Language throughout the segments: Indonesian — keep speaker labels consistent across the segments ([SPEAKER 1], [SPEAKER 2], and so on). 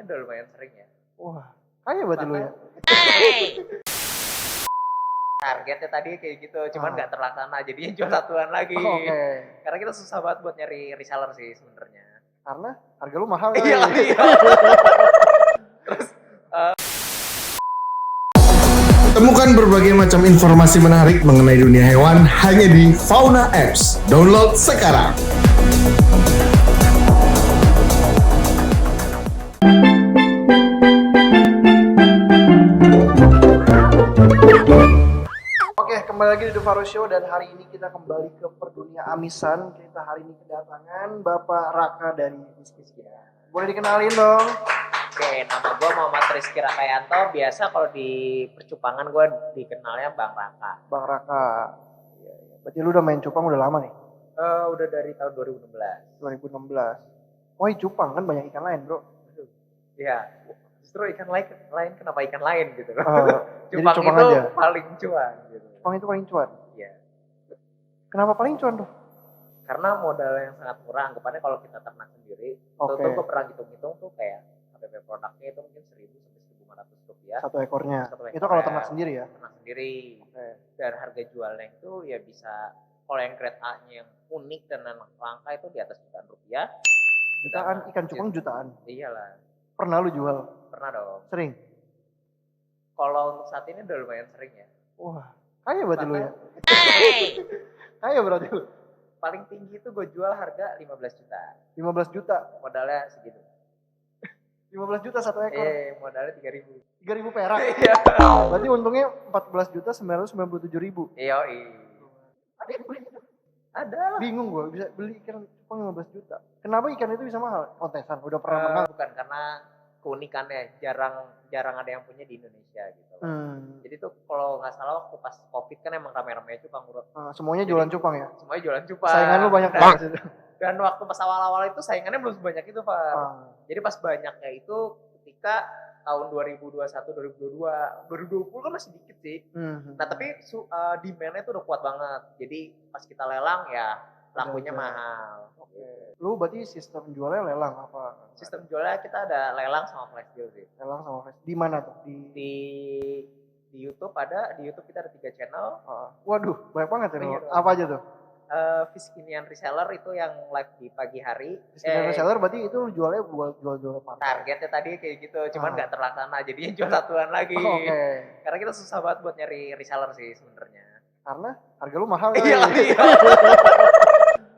[SPEAKER 1] ini udah lumayan sering ya.
[SPEAKER 2] Wah, kaya berarti lu ya.
[SPEAKER 1] Targetnya tadi kayak gitu, cuman nggak terlaksana, jadinya jual satuan lagi.
[SPEAKER 2] Oke.
[SPEAKER 1] Karena kita susah banget buat nyari reseller sih sebenarnya.
[SPEAKER 2] Karena harga lu mahal.
[SPEAKER 1] Iya,
[SPEAKER 2] kali.
[SPEAKER 1] iya. Terus
[SPEAKER 3] Temukan berbagai macam informasi menarik mengenai dunia hewan hanya di Fauna Apps. Download sekarang.
[SPEAKER 2] Oke, kembali lagi di The Faro Show dan hari ini kita kembali ke perdunia amisan. Kita hari ini kedatangan Bapak Raka dari Rizky. Boleh dikenalin dong?
[SPEAKER 1] oke, nama gue Muhammad Rizky Rakayanto. Biasa kalau di percupangan gue dikenalnya Bang Raka.
[SPEAKER 2] Bang Raka. Iya, iya. Berarti lu udah main cupang udah lama nih?
[SPEAKER 1] Udah dari tahun 2016.
[SPEAKER 2] 2016. Wah, cupang kan banyak ikan lain, Bro.
[SPEAKER 1] Iya, justru ikan lain kenapa ikan lain gitu loh.
[SPEAKER 2] Jadi
[SPEAKER 1] Cupang
[SPEAKER 2] cupang
[SPEAKER 1] itu
[SPEAKER 2] aja.
[SPEAKER 1] paling cuan gitu.
[SPEAKER 2] Cupang itu paling cuan.
[SPEAKER 1] Iya.
[SPEAKER 2] Kenapa paling cuan tuh?
[SPEAKER 1] Karena modal yang sangat murah, anggapannya kalau kita ternak sendiri,
[SPEAKER 2] Oke.
[SPEAKER 1] tuh gue pernah hitung-hitung tuh kayak HPP produknya itu mungkin 1.000 sampai 1.500 rupiah.
[SPEAKER 2] Satu ekornya.
[SPEAKER 1] Satu
[SPEAKER 2] Itu kalau
[SPEAKER 1] ekornya.
[SPEAKER 2] ternak sendiri ya?
[SPEAKER 1] Ternak sendiri.
[SPEAKER 2] Oke.
[SPEAKER 1] Dan harga jualnya itu ya bisa, kalau yang grade A-nya yang unik dan langka itu di atas jutaan rupiah.
[SPEAKER 2] Jutaan, ikan cupang jutaan.
[SPEAKER 1] Iyalah,
[SPEAKER 2] Pernah lu jual?
[SPEAKER 1] pernah dong.
[SPEAKER 2] Sering?
[SPEAKER 1] Kalau untuk saat ini udah lumayan sering ya.
[SPEAKER 2] Wah, kaya berarti lu ya?
[SPEAKER 1] Bahkan
[SPEAKER 2] Kaya berarti lu?
[SPEAKER 1] paling tinggi itu gue jual harga 15 juta.
[SPEAKER 2] 15 juta?
[SPEAKER 1] Modalnya segitu.
[SPEAKER 2] 15 juta satu ekor?
[SPEAKER 1] Modalnya 3.000.
[SPEAKER 2] 3.000 perak?
[SPEAKER 1] Iya.
[SPEAKER 2] Berarti untungnya 14 juta 997.000.
[SPEAKER 1] Iya.
[SPEAKER 2] Ada yang beli?
[SPEAKER 1] Ada lah.
[SPEAKER 2] Bingung gue, bisa beli ikan cupang 15 juta. Kenapa ikan itu bisa mahal? Kontesan, udah pernah menang.
[SPEAKER 1] Bukan karena keunikannya, jarang ada yang punya di Indonesia gitu. Jadi tuh kalau nggak salah waktu pas COVID kan emang rame-ramenya cupang, Bro.
[SPEAKER 2] Semuanya jualan cupang ya?
[SPEAKER 1] Semuanya jualan cupang.
[SPEAKER 2] Saingan lu banyak
[SPEAKER 1] dan,
[SPEAKER 2] banget.
[SPEAKER 1] dan waktu pas awal-awal itu saingannya belum sebanyak itu, Pak. Jadi pas banyaknya itu ketika tahun 2021, 2022, 2020 kan masih dikit sih. Nah tapi demand-nya tuh udah kuat banget. Jadi pas kita lelang ya lakunya mahal.
[SPEAKER 2] Oke. Lu berarti sistem jualnya lelang apa?
[SPEAKER 1] Sistem jualnya kita ada lelang sama flash deal sih.
[SPEAKER 2] Lelang sama flash. Di mana tuh?
[SPEAKER 1] Di YouTube ada, di YouTube kita ada 3 channel.
[SPEAKER 2] Waduh, banyak banget ya.
[SPEAKER 1] Iya.
[SPEAKER 2] Apa aja tuh?
[SPEAKER 1] Fiskinian Reseller itu yang live di pagi hari.
[SPEAKER 2] Fiskinian Reseller berarti itu jualnya jual apa?
[SPEAKER 1] Targetnya tadi kayak gitu, cuman nggak terlaksana, jadinya jual satuan lagi.
[SPEAKER 2] Oke.
[SPEAKER 1] Karena kita susah banget buat nyari reseller sih sebenarnya.
[SPEAKER 2] Karena harga lu mahal.
[SPEAKER 1] Iya.
[SPEAKER 2] Kali.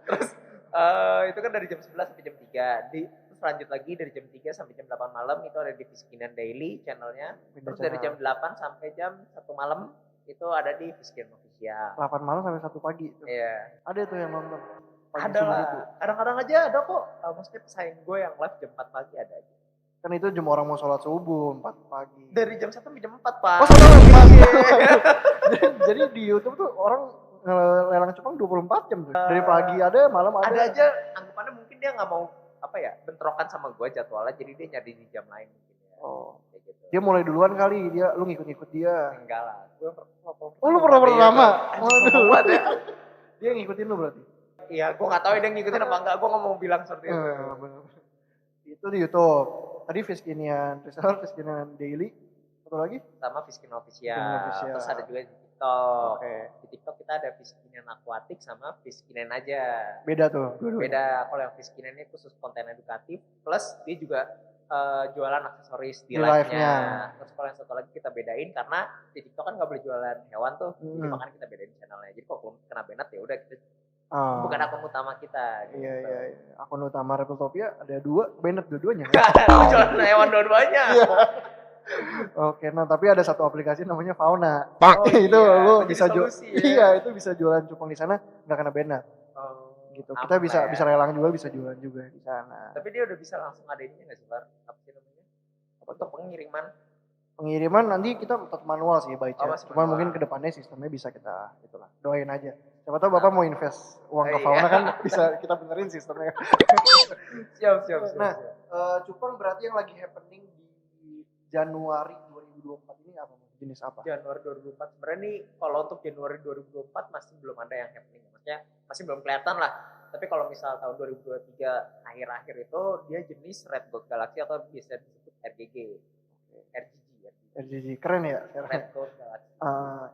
[SPEAKER 1] Terus itu kan dari jam 11 sampai jam 3. Terus lanjut lagi dari jam 3 sampai jam 8 malam itu ada di Fiskinian Daily channelnya. Terus dari jam 8 sampai jam 1 malam itu ada di Fiskinian Official.
[SPEAKER 2] 8 malam sampai 1 pagi tuh.
[SPEAKER 1] Iya.
[SPEAKER 2] Ada tuh yang nonton.
[SPEAKER 1] Ada lah. Kadang-kadang aja ada kok. Maksudnya pesaing gue yang live jam 4 pagi ada aja.
[SPEAKER 2] Kan itu jam orang mau sholat subuh 4 pagi.
[SPEAKER 1] Dari jam 1 sampai jam 4, Pak.
[SPEAKER 2] Oh, jadi di YouTube tuh orang lelang cupang 24 jam tuh. Dari pagi ada, malam ada.
[SPEAKER 1] Ada aja, anggapannya mungkin dia nggak mau bentrokan sama gue jadwalnya, jadi dia nyari di jam lain mungkin ya. Kayak gitu.
[SPEAKER 2] Dia mulai duluan kali, lu ngikut-ngikut dia.
[SPEAKER 1] Enggak lah.
[SPEAKER 2] Lu pernah pertama?
[SPEAKER 1] Waduh. Ya.
[SPEAKER 2] Dia ngikutin lu berarti?
[SPEAKER 1] Iya, gue nggak tahu dia ngikutin apa enggak. Gue nggak mau bilang seperti itu.
[SPEAKER 2] Itu di YouTube. Tadi Fiskinian Reseller, Fiskinian Daily. Satu lagi?
[SPEAKER 1] Sama Fiskin Official.
[SPEAKER 2] Official.
[SPEAKER 1] Terus ada juga di TikTok.
[SPEAKER 2] Oke.
[SPEAKER 1] Di TikTok kita ada Fiskinian Aquatic sama Fiskinian aja.
[SPEAKER 2] Beda tuh.
[SPEAKER 1] Beda. Kalau yang Fiskinian ini khusus konten edukatif. Plus dia juga jualan aksesoris di live-nya. Terus kalau yang satu lagi kita bedain karena di TikTok kan nggak boleh jualan hewan tuh. Jadi makanya kita bedain channelnya. Jadi kalau kena banned ya udah kita bukan akun utama kita. Gitu.
[SPEAKER 2] Iya. Akun utama Reptopia ada 2, banned dua-duanya.
[SPEAKER 1] Jualan hewan dua-duanya.
[SPEAKER 2] Oke, nah tapi ada satu aplikasi namanya Fauna.
[SPEAKER 1] Itu
[SPEAKER 2] lu bisa
[SPEAKER 1] jual.
[SPEAKER 2] Iya, itu bisa jualan cupang di sana nggak kena banned. Gitu. Kita bisa lelang juga, bisa jualan juga di sana.
[SPEAKER 1] Tapi dia udah bisa langsung ada ininya nggak sih, Bar? Apa sih namanya? Untuk pengiriman?
[SPEAKER 2] Pengiriman nanti kita tetap manual sih by chat. Cuman mungkin kedepannya sistemnya bisa kita itulah. Doain aja. Siapa tahu Bapak mau invest uang ke Fauna kan bisa kita benerin sistemnya.
[SPEAKER 1] Siap.
[SPEAKER 2] Nah, cupang berarti yang lagi happening di Januari 2024 ini apa? Jenis apa?
[SPEAKER 1] Januari 2024 sebenarnya nih kalau untuk Januari 2024 masih belum ada yang happening. Maksudnya masih belum kelihatan lah. Tapi kalau misal tahun 2023 akhir-akhir itu dia jenis Red Gold Galaxy atau biasa disebut RGG.
[SPEAKER 2] RGG keren ya.
[SPEAKER 1] Red Gold Galaxy.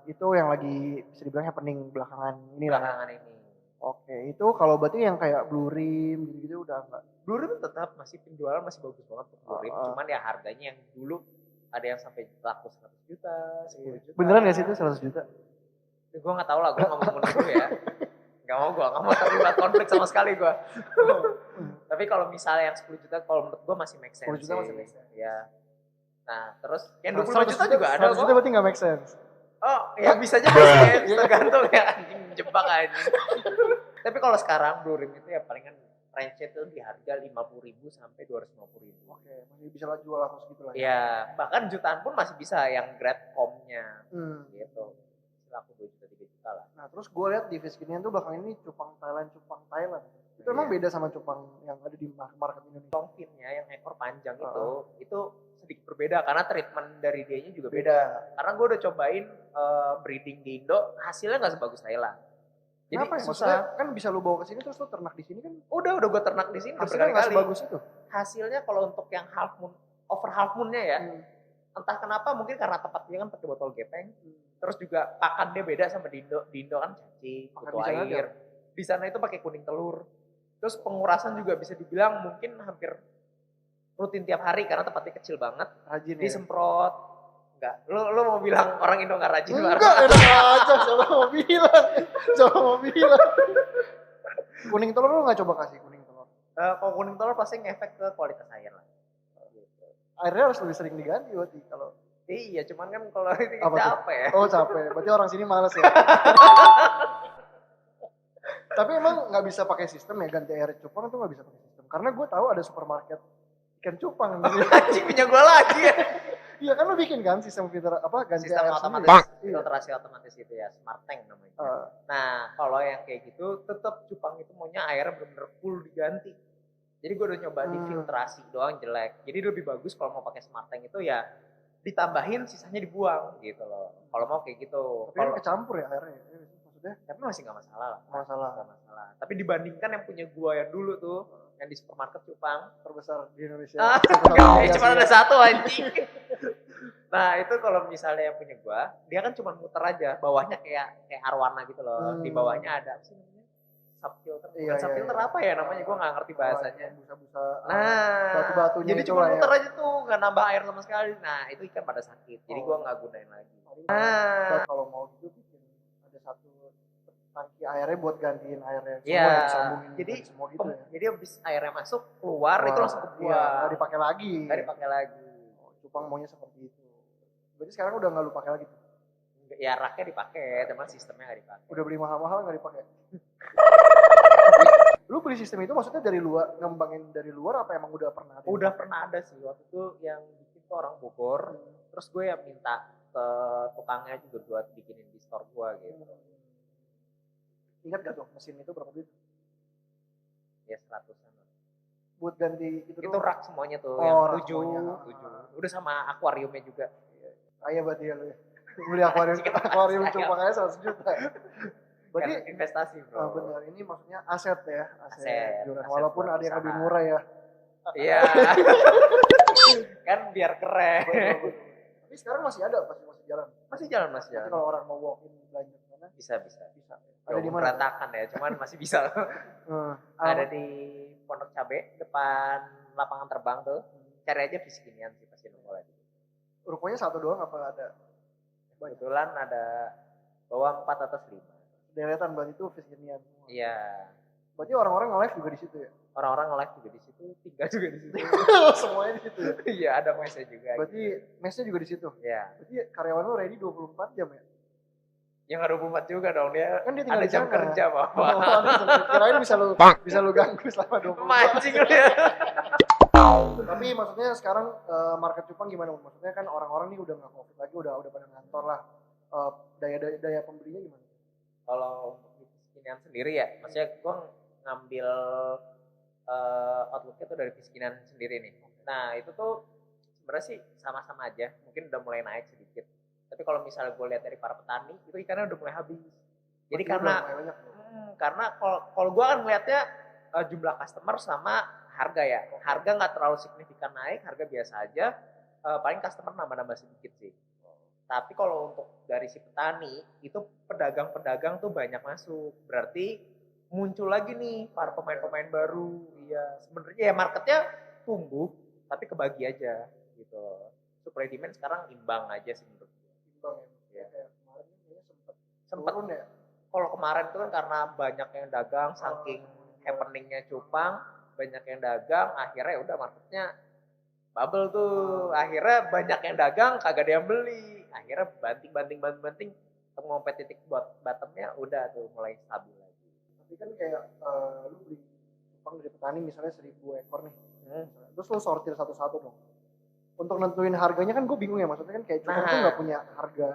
[SPEAKER 2] Itu yang lagi bisa dibilang happening belakangan ini lah.
[SPEAKER 1] Belakangan ini.
[SPEAKER 2] Oke, itu kalau berarti yang kayak Blue Rim gitu udah enggak?
[SPEAKER 1] Blue Rim tetap masih penjualan masih bagus banget untuk Blue Rim, cuman ya harganya yang dulu ada yang sampai laku 100 juta, 10 juta.
[SPEAKER 2] Beneran ya sih itu 100 juta?
[SPEAKER 1] Ya, gue nggak tahu lah, gue nggak mau ngomong dulu ya. Nggak mau terlibat konflik sama sekali gue. Tapi kalau misalnya yang 10 juta, kalau menurut gue masih make sense.
[SPEAKER 2] 10 juta masih make sense.
[SPEAKER 1] Ya. Nah, terus yang 25 juta juga ada kok.
[SPEAKER 2] 100 juta berarti nggak make sense.
[SPEAKER 1] Oh, ya bisa aja make sense, tergantung ya anjing jebak anjing. Tapi kalau sekarang Blue Rim itu ya palingan range-nya itu di harga 50.000 sampai 250.000.
[SPEAKER 2] Oke, masih bisa jual laku segitu lah.
[SPEAKER 1] Ya, bahkan jutaan pun masih bisa yang grade com-nya. Gitu. Laku 2 juta 3 juta lah.
[SPEAKER 2] Nah, terus gue lihat di Fiskinian tuh belakangan ini cupang Thailand. Itu emang beda sama cupang yang ada di market Indonesia.
[SPEAKER 1] Tongfinnya yang ekor panjang itu sedikit berbeda karena treatment dari dianya juga beda. Karena gue udah cobain breeding di Indo, hasilnya nggak sebagus Thailand. Jadi
[SPEAKER 2] kenapa ya? Maksudnya kan bisa lu bawa ke sini terus lu ternak di sini kan?
[SPEAKER 1] Udah gue ternak di sini
[SPEAKER 2] hasilnya nggak sebagus itu.
[SPEAKER 1] Hasilnya kalau untuk yang over half moon-nya ya, entah kenapa mungkin karena tempatnya kan pakai botol gepeng, terus juga pakannya beda sama di Indo. Di Indo kan cacing, butuh air. Di sana itu pakai kuning telur. Terus pengurasan juga bisa dibilang mungkin hampir rutin tiap hari karena tempatnya kecil banget.
[SPEAKER 2] Rajin
[SPEAKER 1] disemprot. Ya? Enggak. Lu mau bilang orang Indo enggak rajin?
[SPEAKER 2] Enggak, enak aja. Siapa mau bilang. Kuning telur lu enggak coba kasih kuning telur?
[SPEAKER 1] Kalau kuning telur pasti ngefek ke kualitas air lah.
[SPEAKER 2] Airnya harus lebih sering diganti berarti kalau.
[SPEAKER 1] Iya, cuman kan kalau ini capek ya.
[SPEAKER 2] Oh capek, berarti orang sini males ya. Tapi emang nggak bisa pakai sistem ya ganti air cupang itu nggak bisa pakai sistem. Karena gue tahu ada supermarket ikan cupang.
[SPEAKER 1] Anjing punya gue lagi ya.
[SPEAKER 2] Iya kan lo bikin kan sistem filter ganti
[SPEAKER 1] sistem
[SPEAKER 2] air
[SPEAKER 1] otomatis, filtrasi otomatis itu ya, smart tank namanya. Nah kalau yang kayak gitu tetap cupang itu maunya airnya benar-benar full diganti. Jadi gue udah nyoba difiltrasi doang jelek. Jadi lebih bagus kalau mau pakai smart tank itu ya ditambahin sisanya dibuang gitu loh. Kalau mau kayak gitu.
[SPEAKER 2] Tapi kalau kecampur ya airnya.
[SPEAKER 1] Tapi masih nggak masalah lah.
[SPEAKER 2] Nggak masalah.
[SPEAKER 1] Tapi dibandingkan yang punya gua yang dulu tuh, yang di supermarket cupang
[SPEAKER 2] terbesar di Indonesia.
[SPEAKER 1] Cuma ada satu anjing. Nah itu kalau misalnya yang punya gua, dia kan cuma muter aja, bawahnya kayak arwana gitu loh. Di bawahnya ada apa sih namanya? Subfilter. Subfilter apa ya namanya? Gua nggak ngerti bahasanya.
[SPEAKER 2] Busa-busa.
[SPEAKER 1] Nah,
[SPEAKER 2] batu-batunya
[SPEAKER 1] jadi cuma muter aja tuh, nggak nambah air sama sekali. Nah itu ikan pada sakit. Jadi gua nggak gunain lagi.
[SPEAKER 2] Kalau mau gitu ada satu tangki airnya buat gantiin airnya semua
[SPEAKER 1] yang
[SPEAKER 2] disambungin
[SPEAKER 1] jadi
[SPEAKER 2] semua gitu ya.
[SPEAKER 1] Jadi habis airnya masuk keluar itu langsung kebuang.
[SPEAKER 2] Nggak dipakai lagi. Cupang maunya seperti itu. Berarti sekarang udah nggak lu pakai lagi tuh?
[SPEAKER 1] Ya raknya dipakai, teman sistemnya nggak dipakai.
[SPEAKER 2] Udah beli mahal-mahal nggak dipakai? Lu beli sistem itu maksudnya dari luar, ngembangin dari luar apa emang udah pernah ada?
[SPEAKER 1] Udah pernah ada sih, waktu itu yang bikin tuh orang Bogor. Terus gue yang minta ke tukangnya juga buat bikinin di store gue gitu.
[SPEAKER 2] Ingat gak tuh mesin itu berapa duit?
[SPEAKER 1] Ya 100-an.
[SPEAKER 2] Buat ganti
[SPEAKER 1] itu rak semuanya tuh, yang 7. Udah sama akuariumnya juga.
[SPEAKER 2] Kaya berarti ya lu ya. Beli akuarium cupang aja 100 juta. Berarti
[SPEAKER 1] kan investasi bro.
[SPEAKER 2] Benar, ini maksudnya aset ya.
[SPEAKER 1] Aset
[SPEAKER 2] walaupun ada yang lebih murah ya.
[SPEAKER 1] Iya. Kan biar keren.
[SPEAKER 2] Betul. Tapi sekarang masih ada, masih jalan.
[SPEAKER 1] Masih jalan.
[SPEAKER 2] Kalau orang mau walk-in belanja mana?
[SPEAKER 1] Bisa.
[SPEAKER 2] Ada di mana?
[SPEAKER 1] Berantakan ya, cuman masih bisa. Ada di Pondok Cabe depan lapangan terbang tuh. Cari aja Fiskinian sih pasti nongol lagi.
[SPEAKER 2] Rukonya satu doang apa ada?
[SPEAKER 1] Kebetulan ada bawah 4 atas 5.
[SPEAKER 2] Deretan berarti itu Fiskinian.
[SPEAKER 1] Iya.
[SPEAKER 2] Berarti orang-orang nge-live juga di situ ya?
[SPEAKER 1] Orang-orang nge-live juga di situ, tinggal juga di situ.
[SPEAKER 2] Semuanya di situ.
[SPEAKER 1] Iya, ada mesnya juga.
[SPEAKER 2] Berarti mesnya juga di situ.
[SPEAKER 1] Iya.
[SPEAKER 2] Berarti karyawan lu ready 24 jam ya?
[SPEAKER 1] Ya nggak 24 juga dong, dia
[SPEAKER 2] kan dia tinggal
[SPEAKER 1] ada jam kerja Bapak.
[SPEAKER 2] Kirain bisa lu ganggu selama 24 jam.
[SPEAKER 1] Mancing lu ya.
[SPEAKER 2] Tapi maksudnya sekarang market cupang gimana? Maksudnya kan orang-orang nih udah nggak covid lagi, udah pada ngantor lah. Daya pembelinya gimana?
[SPEAKER 1] Kalau untuk Fiskinian sendiri ya, maksudnya gue ngambil outlooknya tuh dari Fiskinian sendiri nih. Nah itu tuh sebenarnya sih sama-sama aja, mungkin udah mulai naik sedikit. Tapi kalau misalnya gue lihat dari para petani, itu ikannya udah mulai habis. Jadi karena kalau gue kan ngeliatnya jumlah customer sama harga ya. Harga nggak terlalu signifikan naik, harga biasa aja. Paling customer nambah-nambah sedikit sih. Tapi kalau untuk dari si petani, itu pedagang-pedagang tuh banyak masuk. Berarti muncul lagi nih para pemain-pemain baru. Iya, sebenarnya ya marketnya tumbuh, tapi kebagi aja gitu. Supply demand sekarang imbang aja sih menurut gue.
[SPEAKER 2] Imbang ya. Kayak kemarin kayaknya
[SPEAKER 1] Sempet
[SPEAKER 2] turun ya.
[SPEAKER 1] Kalau kemarin itu kan karena banyak yang dagang, saking happeningnya cupang, banyak yang dagang, akhirnya udah marketnya bubble tuh. Akhirnya banyak yang dagang, kagak ada yang beli. Akhirnya banting, ketemu titik buat bottomnya udah tuh mulai stabil lagi.
[SPEAKER 2] Tapi kan kayak lu beli cupang dari petani misalnya 1.000 ekor nih. Terus lu sortir satu-satu dong. Untuk nentuin harganya kan gue bingung ya, maksudnya kan kayak cupang tuh nggak punya harga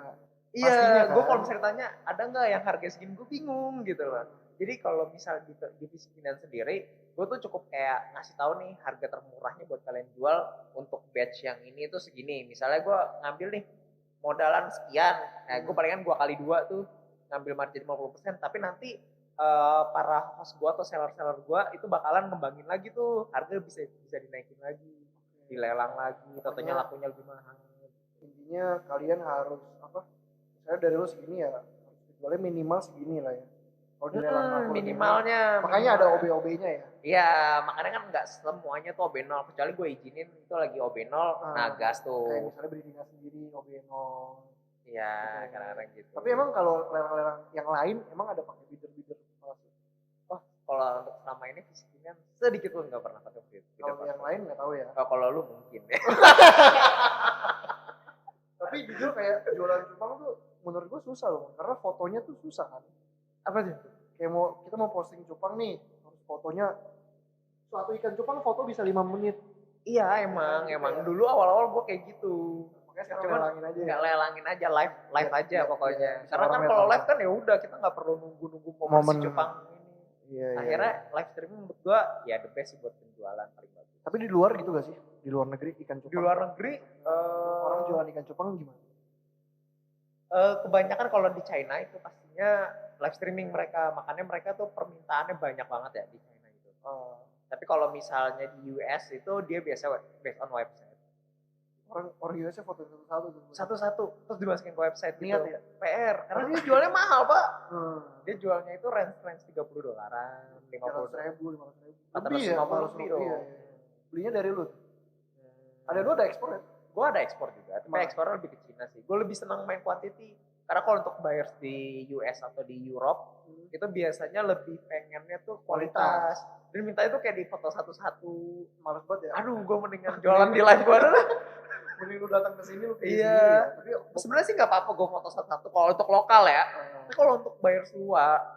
[SPEAKER 2] pastinya kan.
[SPEAKER 1] Gue kalau misalnya tanya ada nggak yang harga segini, gue bingung gitu loh. Jadi kalau misal di Piskinan sendiri, gue tuh cukup kayak ngasih tahu nih harga termurahnya buat kalian jual untuk batch yang ini tuh segini. Misalnya gue ngambil nih modalan sekian, gue palingan 2 kali 2 tuh ngambil margin 50%, tapi nanti para host gue atau seller-seller gue itu bakalan ngembangin lagi tuh, harga bisa dinaikin lagi, dilelang lagi, totalnya lakunya lebih mahal.
[SPEAKER 2] Intinya kalian harus apa? Misalnya dari lu segini ya, harus jualnya minimal segini lah ya. Kalau dilelang
[SPEAKER 1] minimalnya.
[SPEAKER 2] Makanya ada OB-OB-nya ya.
[SPEAKER 1] Iya, makanya kan nggak semuanya tuh OB0, kecuali gue izinin itu lagi OB0, gas tuh.
[SPEAKER 2] Kayak misalnya beri dinas sendiri OB0.
[SPEAKER 1] Iya, kadang-kadang gitu.
[SPEAKER 2] Tapi emang kalau lelang-lelang yang lain emang ada pakai bidder palsu?
[SPEAKER 1] Kalau untuk selama ini Piskinan sedikit pun nggak pernah pakai bidder.
[SPEAKER 2] Kalau yang lain nggak tahu ya.
[SPEAKER 1] Kalau lu mungkin ya.
[SPEAKER 2] Tapi jujur kayak jualan cupang tuh menurut gue susah loh, karena fotonya tuh susah kan.
[SPEAKER 1] Apa sih?
[SPEAKER 2] Kayak kita mau posting cupang nih, harus fotonya suatu ikan cupang foto bisa 5 menit.
[SPEAKER 1] Iya emang dulu awal-awal gue kayak gitu.
[SPEAKER 2] Makanya sekarang
[SPEAKER 1] lelangin aja live aja pokoknya. Karena kan kalau live kan ya udah kita nggak perlu nunggu momen cupang ini. Akhirnya live streaming menurut gue ya the best buat penjualan paling bagus.
[SPEAKER 2] Tapi di luar gitu gak sih? Di luar negeri ikan cupang?
[SPEAKER 1] Di luar negeri
[SPEAKER 2] orang jualan ikan cupang gimana?
[SPEAKER 1] Kebanyakan kalau di China itu pastinya live streaming mereka, makanya mereka tuh permintaannya banyak banget ya di China itu. Tapi kalau misalnya di US itu dia biasa based on website.
[SPEAKER 2] Orang US foto
[SPEAKER 1] satu-satu terus dimasukin ke website gitu.
[SPEAKER 2] Niat ya?
[SPEAKER 1] PR, karena dia jualnya mahal pak. Dia jualnya itu range $30, $50,
[SPEAKER 2] $500,000,
[SPEAKER 1] $450 dong.
[SPEAKER 2] Belinya dari lu? Ada lu ada ekspor ya?
[SPEAKER 1] Gue ada ekspor juga, tapi ekspornya lebih ke Cina sih. Gue lebih senang main quantity. Karena kalau untuk buyers di US atau di Europe, itu biasanya lebih pengennya tuh kualitas. Dan minta itu kayak di foto satu-satu.
[SPEAKER 2] Males banget ya?
[SPEAKER 1] Aduh, gue mendingan jualan di live gue dulu.
[SPEAKER 2] Mending lu datang ke sini lu pilih
[SPEAKER 1] sendiri ya. Tapi sebenarnya sih nggak apa-apa gue foto satu-satu kalau untuk lokal ya. Tapi kalau untuk buyers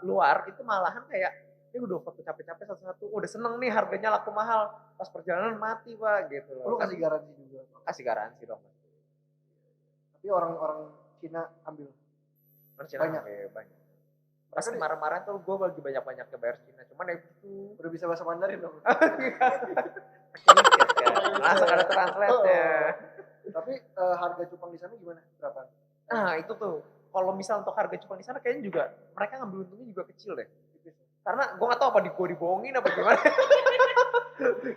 [SPEAKER 1] luar itu malahan kayak ini udah foto capek-capek satu-satu, udah seneng nih harganya laku mahal, pas perjalanan mati pak gitu loh.
[SPEAKER 2] Lu kasih garansi juga?
[SPEAKER 1] Kasih garansi dong.
[SPEAKER 2] Tapi orang Cina ambil?
[SPEAKER 1] Orang Cina banyak. Pas kemarin-kemarin tuh gue lagi banyak-banyak ke bayar Cina, cuman ya itu
[SPEAKER 2] udah bisa bahasa Mandarin dong.
[SPEAKER 1] Langsung ada translate-nya.
[SPEAKER 2] Tapi harga cupang di sana gimana? Berapa?
[SPEAKER 1] Nah itu tuh, kalau misal untuk harga cupang di sana kayaknya juga mereka ngambil untungnya juga kecil deh. Karena gue gak tau apa gue dibohongin apa gimana.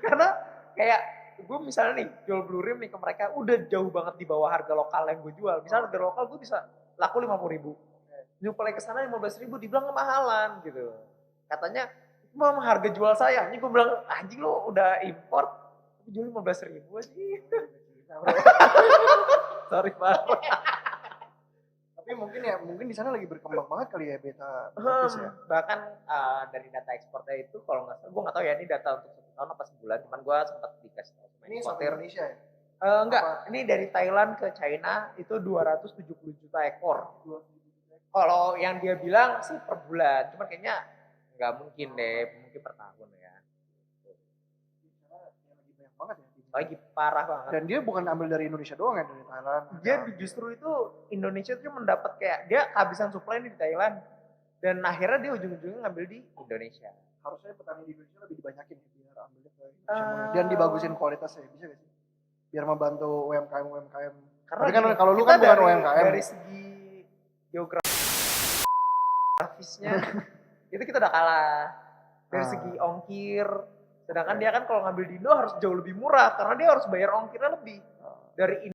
[SPEAKER 1] Karena kayak gue misalnya nih jual blue rim nih ke mereka udah jauh banget di bawah harga lokal yang gue jual. Misalnya harga lokal gue bisa laku 50.000. Nyuplai ke sana 15.000 dibilang kemahalan gitu. Katanya mau harga jual saya. Ini gue bilang anjing lo udah import tapi jual 15.000 aja. Sorry banget.
[SPEAKER 2] Tapi mungkin di sana lagi berkembang banget kali ya beta ya.
[SPEAKER 1] Bahkan dari data ekspornya itu kalau nggak salah, gue nggak tahu ya ini data untuk 1 tahun apa sebulan, cuman gue sempat dikasih tahu sama
[SPEAKER 2] ini sampai Indonesia ya?
[SPEAKER 1] Enggak, ini dari Thailand ke China itu 270 juta ekor. Kalau yang dia bilang sih per bulan, cuman kayaknya nggak mungkin deh, mungkin per tahun ya.
[SPEAKER 2] Lagi banyak banget ya.
[SPEAKER 1] Lagi parah banget.
[SPEAKER 2] Dan dia bukan ambil dari Indonesia doang ya, dari Thailand.
[SPEAKER 1] Dia justru itu Indonesia tuh mendapat kayak dia kehabisan supply di Thailand dan akhirnya dia ujung-ujungnya ngambil di Indonesia.
[SPEAKER 2] Harusnya petani di Indonesia lebih dibanyakin biar ambilnya ke Indonesia dan dibagusin kualitasnya, bisa gak sih? Biar membantu UMKM. Karena kan kalau lu kan bukan UMKM.
[SPEAKER 1] Dari segi geografisnya itu kita udah kalah. Dari segi ongkir Sedangkan dia kan kalau ngambil di Indo harus jauh lebih murah karena dia harus bayar ongkirnya lebih dari